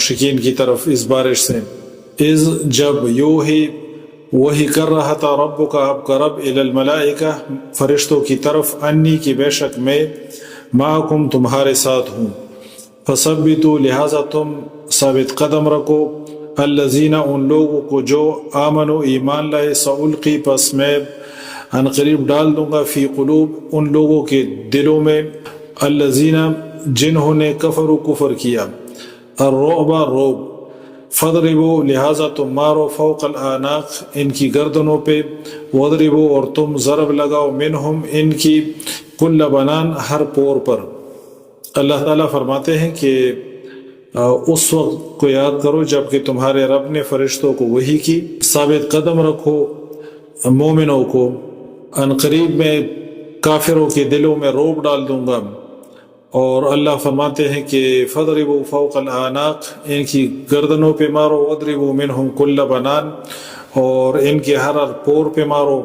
مشرکین کی طرف اس بارش سے، اذ جب یوحی وہی کر رہا تھا ربک آپ کا رب الی الملائکہ فرشتوں کی طرف، انی کی بے شک میں معکم تمہارے ساتھ ہوں، فثبتوا لہذا تم ثابت قدم رکھو، الذین ان لوگوں کو جو آمنوا ایمان لائے، سألقی پس میں ان قریب ڈال دوں گا، فی قلوب ان لوگوں کے دلوں میں، الذین جنہوں نے کفروا کفر کیا، الرعب روب، فضربوا لہذا تم مارو فوق الاعناق ان کی گردنوں پہ، وضربوا اور تم ضرب لگاؤ منہم ان کی کل بنان ہر پور پر۔ اللہ تعالیٰ فرماتے ہیں کہ اس وقت کو یاد کرو جب کہ تمہارے رب نے فرشتوں کو وحی کی، ثابت قدم رکھو مومنوں کو، ان قریب میں کافروں کے دلوں میں روب ڈال دوں گا۔ اور اللہ فرماتے ہیں کہ فضربوا فوق الاعناق ان کی گردنوں پہ مارو، وضربوا منہم کل بنان اور ان کے ہر پور پہ مارو۔